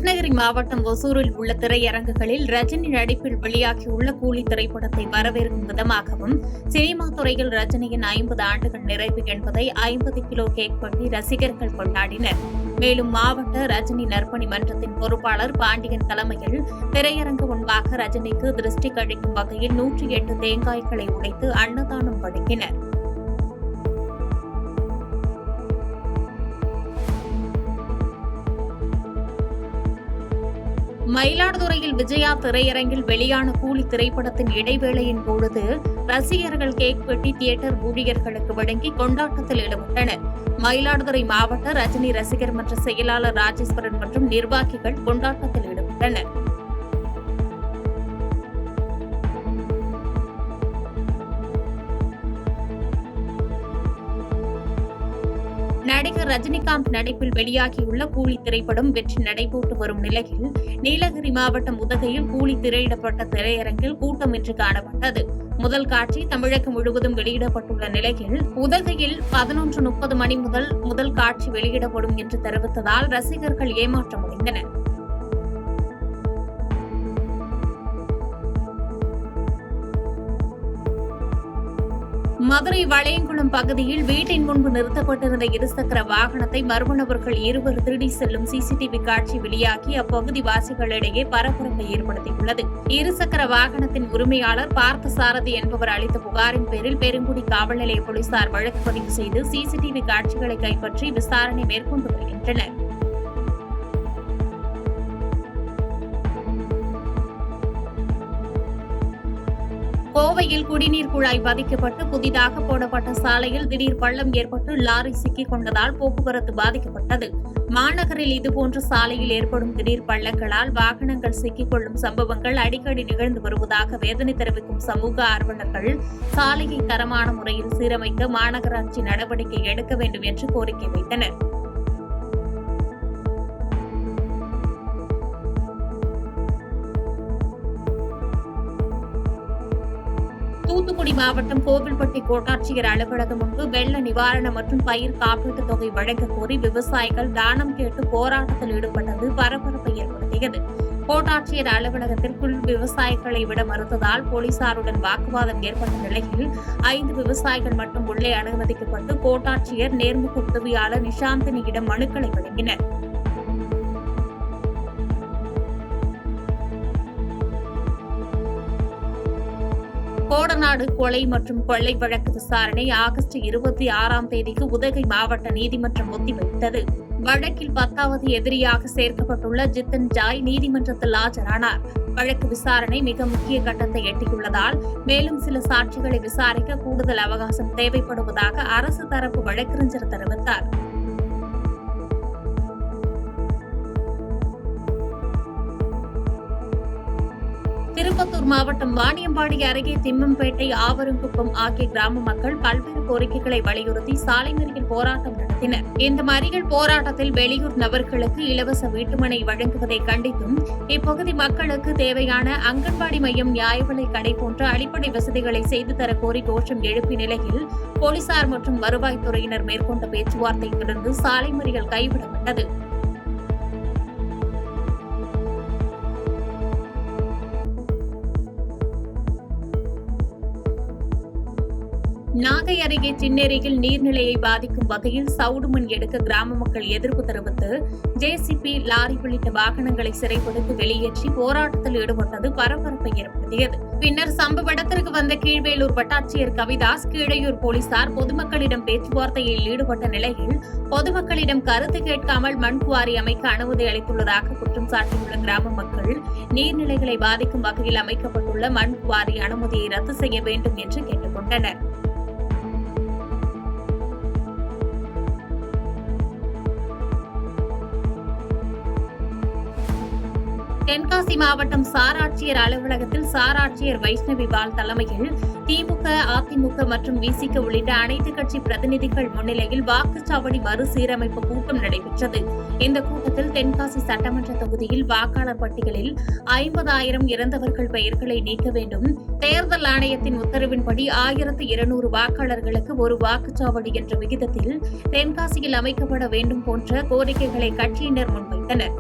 கிருஷ்ணகிரி மாவட்டம் ஒசூரில் உள்ள திரையரங்குகளில் ரஜினி நடிப்பில் வெளியாகியுள்ள கூலி திரைப்படத்தை வரவேற்கும் விதமாகவும் சினிமா துறையில் ரஜினியின் 50 ஆண்டுகள் நிறைவு என்பதை 50 கிலோ கேக் வெட்டி ரசிகர்கள் கொண்டாடினர். மேலும் மாவட்ட ரஜினி நற்பணி மன்றத்தின் பொறுப்பாளர் பாண்டியன் தலைமையில் திரையரங்கு முன்பாக ரஜினிக்கு திருஷ்டி கழிக்கும் வகையில் 108 தேங்காய்களை உடைத்து அன்னதானம் வழங்கினர். மயிலாடுதுறையில் விஜயா திரையரங்கில் வெளியான கூலி திரைப்படத்தின் இடைவேளையின் பொழுது ரசிகர்கள் கேக் வெட்டி தியேட்டர் ஊழியர்களுக்கு வழங்கி கொண்டாட்டத்தில் ஈடுபட்டனர். மயிலாடுதுறை மாவட்ட ரஜினி ரசிகர் மன்ற செயலாளர் ராஜேஸ்வரன் மற்றும் நிர்வாகிகள் கொண்டாட்டத்தில் ஈடுபட்டனர். நடிகர் ரஜினிகாந்த் நடிப்பில் வெளியாகியுள்ள கூலி திரைப்படம் வெற்றி நடைபோட்டு வரும் நிலையில் நீலகிரி மாவட்டம் உதகையில் கூலி திரையிடப்பட்ட திரையரங்கில் கூட்டமின்றி காணப்பட்டது. முதல் காட்சி தமிழகம் முழுவதும் வெளியிடப்பட்டுள்ள நிலையில் உதகையில் 11:30 மணி முதல் காட்சி வெளியிடப்படும் என்று தெரிவித்ததால் ரசிகர்கள் ஏமாற்றமடைந்தனர். மதுரை வளையங்குளம் பகுதியில் வீட்டின் முன்பு நிறுத்தப்பட்டிருந்த இருசக்கர வாகனத்தை மர்ம நபர்கள் இருவர் திருடி செல்லும் சிசிடிவி காட்சி வெளியாகி அப்பகுதி வாசிகளிடையே பரபரப்பை ஏற்படுத்தியுள்ளது. இருசக்கர வாகனத்தின் உரிமையாளர் பார்த்தசாரதி என்பவர் அளித்த புகாரின் பேரில் பெருங்குடி காவல் நிலைய போலீசார் வழக்கு பதிவு செய்து சிசிடிவி காட்சிகளை கைப்பற்றி விசாரணை மேற்கொண்டு வருகின்றனர். கோவையில் குடிநீர் குழாய் பதிக்கப்பட்டு புதிதாக போடப்பட்ட சாலையில் திடீர் பள்ளம் ஏற்பட்டு லாரி சிக்கிக் கொண்டதால் போக்குவரத்து பாதிக்கப்பட்டது. மாநகரில் இதுபோன்ற சாலையில் ஏற்படும் திடீர் பள்ளங்களால் வாகனங்கள் சிக்கிக் கொள்ளும் சம்பவங்கள் அடிக்கடி நிகழ்ந்து வருவதாக வேதனை தெரிவிக்கும் சமூக ஆர்வலர்கள் சாலையை தரமான முறையில் சீரமைக்க மாநகராட்சி நடவடிக்கை எடுக்க வேண்டும் என்று கோரிக்கை வைத்தனர். தூத்துக்குடி மாவட்டம் கோவில்பட்டி கோட்டாட்சியர் அலுவலகம் முன்பு வெள்ள நிவாரண மற்றும் பயிர் காப்பீட்டுத் தொகை வழங்கக் கோரி விவசாயிகள் தானம் கேட்டு போராட்டத்தில் ஈடுபட்டது பரபரப்பை ஏற்படுத்தியது. கோட்டாட்சியர் அலுவலகத்திற்குள் விவசாயிகளை விட மறுத்ததால் போலீசாருடன் வாக்குவாதம் ஏற்பட்ட நிலையில் 5 விவசாயிகள் மட்டும் உள்ளே அனுமதிக்கப்பட்டு கோட்டாட்சியர் நேர்முக உதவியாளர் நிஷாந்தினியிடம் மனுக்களை வழங்கினர். கோடநாடு கொலை மற்றும் கொள்ளை வழக்கு விசாரணை ஆகஸ்ட் 26ஆம் தேதிக்கு உதகை மாவட்ட நீதிமன்றம் ஒத்திவைத்தது. வழக்கில் 10வது எதிரியாக சேர்க்கப்பட்டுள்ள ஜித்தன் ஜாய் நீதிமன்றத்தில் ஆஜரானார். வழக்கு விசாரணை மிக முக்கிய கட்டத்தை எட்டியுள்ளதால் மேலும் சில சாட்சிகளை விசாரிக்க கூடுதல் அவகாசம் தேவைப்படுவதாக அரசு தரப்பு வழக்கறிஞர் தெரிவித்தார். திருப்பத்தூர் மாவட்டம் வாணியம்பாடி அருகே திம்மம்பேட்டை ஆவரங்குப்பம் ஆகிய கிராம மக்கள் பல்வேறு கோரிக்கைகளை வலியுறுத்தி சாலை மறியல் போராட்டம் நடத்தினர். இந்த மறியல் போராட்டத்தில் வெளியூர் நபர்களுக்கு இலவச வீட்டுமனை வழங்குவதை கண்டித்தும் இப்பகுதி மக்களுக்கு தேவையான அங்கன்வாடி மையம், நியாய விலைக் கடை போன்ற அடிப்படை வசதிகளை செய்து தர கோரி கோஷம் எழுப்பிய நிலையில் போலீசார் மற்றும் வருவாய்த்துறையினர் மேற்கொண்ட பேச்சுவார்த்தை தொடர்ந்து சாலை மறியல் கைவிடப்பட்டது. நாகை அருகே சின்னேரியில் நீர்நிலையை பாதிக்கும் வகையில் சவுடு மண் எடுக்க கிராம மக்கள் எதிர்ப்பு தெரிவித்து ஜேசிபி, லாரி உள்ளிட்ட வாகனங்களை சிறைப்படுத்தி வெளியேற்றி போராட்டத்தில் ஈடுபட்டது பரபரப்பை ஏற்படுத்தியது. பின்னர் சம்பவ இடத்திற்கு வந்த கீழ்வேலூர் வட்டாட்சியர் கவிதாஸ், கீழையூர் போலீசார் பொதுமக்களிடம் பேச்சுவார்த்தையில் ஈடுபட்ட நிலையில் பொதுமக்களிடம் கருத்து கேட்காமல் மண் குவாரி அமைக்க அனுமதி அளித்துள்ளதாக குற்றம் சாட்டியுள்ள கிராம மக்கள் நீர்நிலைகளை பாதிக்கும் வகையில் அமைக்கப்பட்டுள்ள மண் குவாரி அனுமதியை ரத்து செய்ய வேண்டும் என்று கேட்டுக் கொண்டனர். தென்காசி மாவட்டம் சார் ஆட்சியர் அலுவலகத்தில் சார் ஆட்சியர் வைஷ்ணவி பால் தலைமையில் திமுக, அதிமுக மற்றும் விசிக உள்ளிட்ட அனைத்து கட்சி பிரதிநிதிகள் முன்னிலையில் வாக்குச்சாவடி மறுசீரமைப்பு கூட்டம் நடைபெற்றது. இந்த கூட்டத்தில் தென்காசி சட்டமன்ற தொகுதியில் வாக்காளர் பட்டியலில் 50,000 இறந்தவர்கள் பெயர்களை நீக்க வேண்டும், தேர்தல் ஆணையத்தின் உத்தரவின்படி 1200 வாக்காளர்களுக்கு ஒரு வாக்குச்சாவடி என்ற விகிதத்தில் தென்காசியில் அமைக்கப்பட வேண்டும் போன்ற கோரிக்கைகளை கட்சியினர் முன்வைத்தனர்.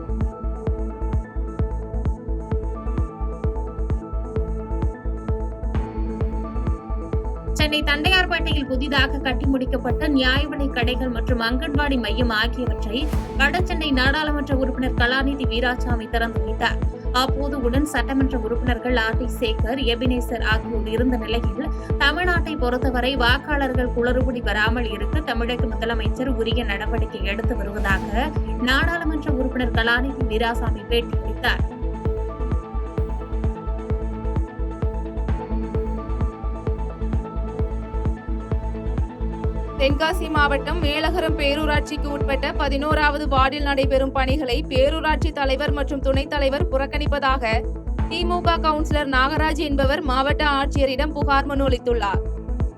சென்னை தண்டையார்பேட்டையில் புதிதாக கட்டி முடிக்கப்பட்ட நியாய விலைக் கடைகள் மற்றும் அங்கன்வாடி மையம் ஆகியவற்றை வடசென்னை நாடாளுமன்ற உறுப்பினர் கலாநிதி வீராசாமி திறந்து வைத்தார். அப்போது உடன் சட்டமன்ற உறுப்பினர்கள் ஆர்.டி. சேகர், எபினேசர் ஆகியோர் இருந்த நிலையில் தமிழ்நாட்டை பொறுத்தவரை வாக்காளர்கள் குளறுபடி வராமல் இருக்க தமிழக முதலமைச்சர் உரிய நடவடிக்கை எடுத்து வருவதாக நாடாளுமன்ற உறுப்பினர் கலாநிதி வீராசாமி பேட்டியளித்தார். தென்காசி மாவட்டம் மேலகரம் பேரூராட்சிக்கு உட்பட்ட 11வது வார்டில் நடைபெறும் பணிகளை பேரூராட்சி தலைவர் மற்றும் துணைத் தலைவர் புறக்கணிப்பதாக திமுக கவுன்சிலர் நாகராஜ் என்பவர் மாவட்ட ஆட்சியரிடம் புகார் மனு அளித்துள்ளார்.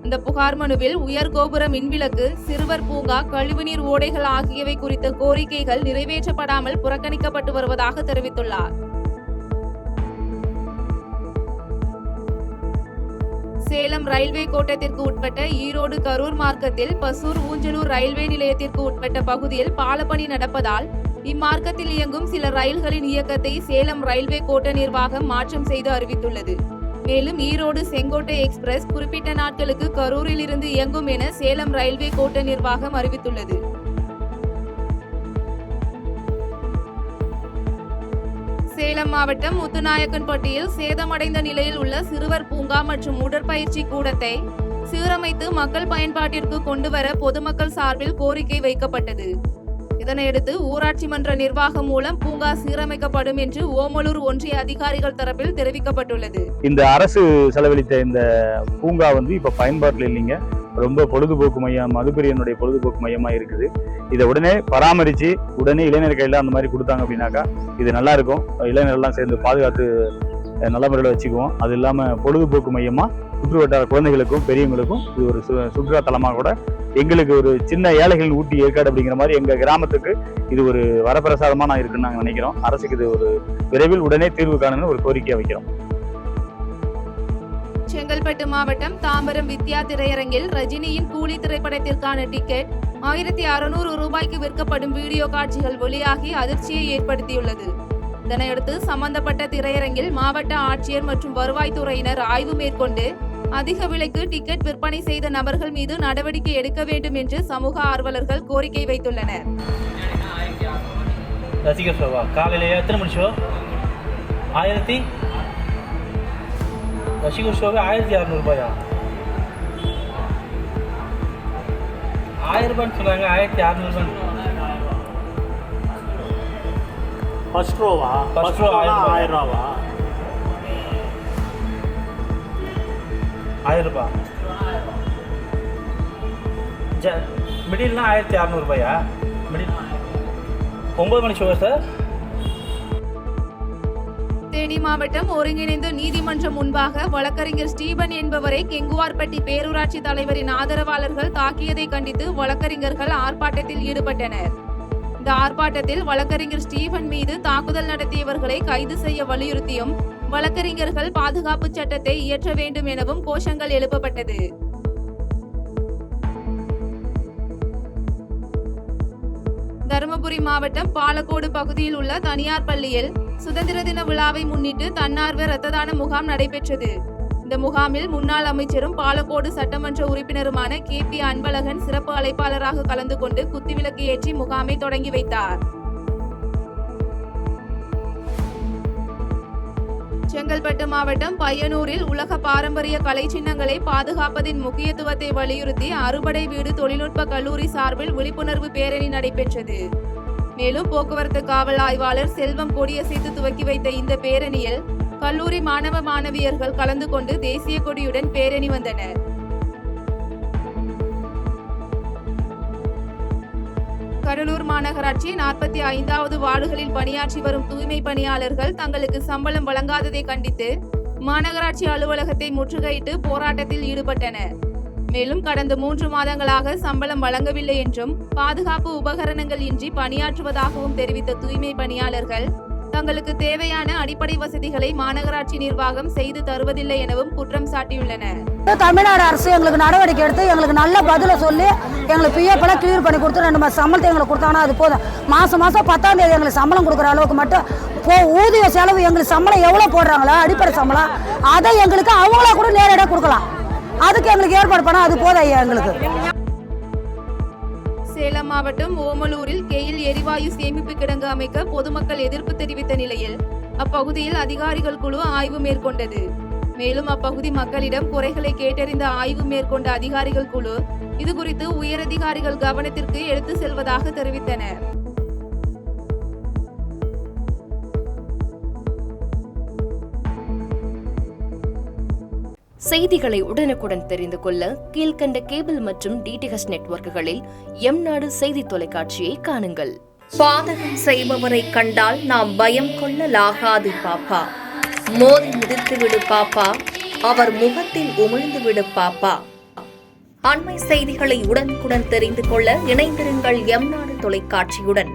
இந்த புகார் மனுவில் உயர்கோபுர மின்விளக்கு, சிறுவர் பூங்கா, கழிவுநீர் ஓடைகள் ஆகியவை குறித்த கோரிக்கைகள் நிறைவேற்றப்படாமல் புறக்கணிக்கப்பட்டு வருவதாக தெரிவித்துள்ளார். சேலம் ரயில்வே கோட்டத்திற்கு உட்பட்ட ஈரோடு கரூர் மார்க்கத்தில் பசூர் ஊஞ்சலூர் ரயில்வே நிலையத்திற்கு உட்பட்ட பகுதியில் பாலப்பணி நடப்பதால் இம்மார்க்கத்தில் இயங்கும் சில ரயில்களின் இயக்கத்தை சேலம் ரயில்வே கோட்ட நிர்வாகம் மாற்றம் செய்து அறிவித்துள்ளது. மேலும் ஈரோடு செங்கோட்டை எக்ஸ்பிரஸ் குறிப்பிட்ட நாட்களுக்கு கரூரில் இருந்து இயங்கும் என சேலம் ரயில்வே கோட்ட நிர்வாகம் அறிவித்துள்ளது. சேலம் மாவட்டம் முத்துநாயக்கன்பட்டியில் சேதமடைந்த நிலையில் உள்ள சிறுவர் பூங்கா மற்றும் உடற்பயிற்சி கூடத்தை சீரமைத்து மக்கள் பயன்பாட்டிற்கு கொண்டுவர பொதுமக்கள் சார்பில் கோரிக்கை வைக்கப்பட்டது. இதனையடுத்து ஊராட்சி மன்ற நிர்வாகம் மூலம் பூங்கா சீரமைக்கப்படும் என்று ஓமலூர் ஒன்றிய அதிகாரிகள் தரப்பில் தெரிவிக்கப்பட்டுள்ளது. இந்த அரசு செலவழித்த இந்த பூங்கா இப்ப பயன்பாட்டில் இல்லைங்க. ரொம்ப பொழுதுபோக்கு மையம், மதுபிரியனுடைய பொழுதுபோக்கு மையமா இருக்குது. இதை உடனே பராமரிச்சு உடனே இளைஞர் கையில அந்த மாதிரி கொடுத்தாங்க அப்படின்னாக்கா இது நல்லா இருக்கும். இளைஞர்கள்லாம் சேர்ந்து பாதுகாத்து நல்ல முறையில் வச்சுக்குவோம். அது இல்லாம பொழுதுபோக்கு மையமா சுற்று வட்டார குழந்தைகளுக்கும் பெரியவங்களுக்கும் இது ஒரு சுற்றுலா தலமாக கூட எங்களுக்கு ஒரு சின்ன ஏழைகளின் ஊட்டி ஏற்காடு அப்படிங்கிற மாதிரி எங்க கிராமத்துக்கு இது ஒரு வரப்பிரசாதமா இருக்குன்னு நாங்கள் நினைக்கிறோம். அரசுக்கு இது ஒரு விரைவில் உடனே தீர்வு காணணும்னு ஒரு கோரிக்கையை வைக்கிறோம். செங்கல்பட்டு மாவட்டம் தாம்பரம் வித்யா திரையரங்கில் ரஜினியின் கூலி திரைப்படத்திற்கான டிக்கெட் 1600 ரூபாய்க்கு விற்கப்படும் வீடியோ காட்சிகள் வெளியாகி அதிர்ச்சியை ஏற்படுத்தியுள்ளது. இதனையடுத்து சம்பந்தப்பட்ட திரையரங்கில் மாவட்ட ஆட்சியர் மற்றும் வருவாய்த்துறையினர் ஆய்வு மேற்கொண்டு அதிக விலைக்கு டிக்கெட் விற்பனை செய்த நபர்கள் மீது நடவடிக்கை எடுக்க வேண்டும் என்று சமூக ஆர்வலர்கள் கோரிக்கை வைத்துள்ளனர். ரசிகர் ஷோவா காலையில எத்தனை மணி ஷோ? ரசிகர் ஷோவே 1600 ரூபாயா? 1000 ரூபான்னு சொன்னாங்க. 1600 ஃபர்ஸ்ட் ரோவா? ஃபர்ஸ்ட் ரோ 1000 ரூபாவா? 1000 ரூபாய். மிடில்னா 1600 ரூபாயா? மிடில் 9 மணி ஷோவா சார்? தேனி மாவட்டம் ஒருங்கிணைந்த நீதிமன்றம் முன்பாக வழக்கறிஞர் ஸ்டீபன் என்பவரை கெங்குவார்பட்டி பேரூராட்சி தலைவரின் ஆதரவாளர்கள் தாக்கியதை கண்டித்து வழக்கறிஞர்கள் ஆர்ப்பாட்டத்தில் ஈடுபட்டனர். இந்த ஆர்ப்பாட்டத்தில் வழக்கறிஞர் ஸ்டீபன் மீது தாக்குதல் நடத்தியவர்களை கைது செய்ய வலியுறுத்தியும் வழக்கறிஞர்கள் பாதுகாப்பு சட்டத்தை இயற்ற வேண்டும் எனவும் கோஷங்கள் எழுப்பப்பட்டது. தருமபுரி மாவட்டம் பாலக்கோடு பகுதியில் உள்ள தனியார் பள்ளியில் சுதந்திர தின விழாவை முன்னிட்டு தன்னார்வ இரத்த தான முகாம் நடைபெற்றது. இந்த முகாமில் முன்னாள் அமைச்சரும் பாலக்கோடு சட்டமன்ற உறுப்பினருமான KP அன்பழகன் சிறப்பு அழைப்பாளராக கலந்து கொண்டு குத்துவிளக்கு ஏற்றி முகாமை தொடங்கி வைத்தார். செங்கல்பட்டு மாவட்டம் பையனூரில் உலக பாரம்பரிய கலை சின்னங்களை பாதுகாப்பதின் முக்கியத்துவத்தை வலியுறுத்தி அறுபடை வீடு தொழில்நுட்ப கல்லூரி சார்பில் விழிப்புணர்வு பேரணி நடைபெற்றது. மேலும் போக்குவரத்து காவல் ஆய்வாளர் செல்வம் கொடியசைத்து துவக்கி வைத்த இந்த பேரணியில் கல்லூரி மாணவ மாணவியர்கள் கலந்து கொண்டு தேசிய கொடியுடன் பேரணி வந்தனர். கடலூர் மாநகராட்சி 45வது வார்டுகளில் பணியாற்றி வரும் தூய்மை பணியாளர்கள் தங்களுக்கு சம்பளம் வழங்காததை கண்டித்து மாநகராட்சி அலுவலகத்தை முற்றுகையிட்டு போராட்டத்தில் ஈடுபட்டனர். மேலும் கடந்த 3 மாதங்களாக சம்பளம் வழங்கவில்லை என்றும் பாதுகாப்பு உபகரணங்கள் இன்றி பணியாற்றுவதாகவும் தெரிவித்த தூய்மை பணியாளர்கள் தங்களுக்கு தேவையான அடிப்படை வசதிகளை மாநகராட்சி நிர்வாகம் செய்து தருவதில்லை எனவும் குற்றம் சாட்டியுள்ளனர். தமிழ்நாடு அரசு எங்களுக்கு நடவடிக்கை எடுத்து எங்களுக்கு நல்ல பதில சொல்லி எங்களுக்கு PF கிளியர் பண்ணி கொடுத்து 2 மாசம் சம்பளத்தை எங்களுக்கு கொடுத்தாங்கன்னா அது போதும். மாசம் 10ஆம் தேதி எங்களுக்கு சம்பளம் கொடுக்குற அளவுக்கு மட்டும் ஊதிய செலவு எங்களுக்கு சம்பளம் எவ்வளோ போடுறாங்களோ அடிப்படை சம்பளம் அதை எங்களுக்கு அவங்களா கூட நேரடியாக கொடுக்கலாம். அதுக்கு எங்களுக்கு ஏற்பாடு பண்ணால் அது போதும் ஐயா எங்களுக்கு. சேலம் மாவட்டம் ஓமலூரில் கெயில் எரிவாயு சேமிப்பு கிடங்கு அமைக்க பொதுமக்கள் எதிர்ப்பு தெரிவித்த நிலையில் அப்பகுதியில் அதிகாரிகள் குழு ஆய்வு மேற்கொண்டது. மேலும் அப்பகுதி மக்களிடம் குறைகளை கேட்டறிந்த ஆய்வு மேற்கொண்ட அதிகாரிகள் குழு இதுகுறித்து உயரதிகாரிகள் கவனத்திற்கு எடுத்து செல்வதாக தெரிவித்தனர். செய்திகளை உடனுக்குடன் தெரிந்து கொள்ள கீழ்கண்ட கேபிள் மற்றும் டிடிஹெச் நெட்வொர்க்குகளில் எம்நாடு செய்தி தொலைக்காட்சியை காணுங்கள். பாதகம் செய்பவரை கண்டால் நாம் பயம் கொள்ளலாகாது பாப்பா. மோதி மிதித்துவிடு பாப்பா, அவர் முகத்தில் உமிழ்ந்துவிடு பாப்பா. அண்மை செய்திகளை உடனுக்குடன் தெரிந்து கொள்ள இணைந்திருங்கள் எம்நாடு தொலைக்காட்சியுடன்.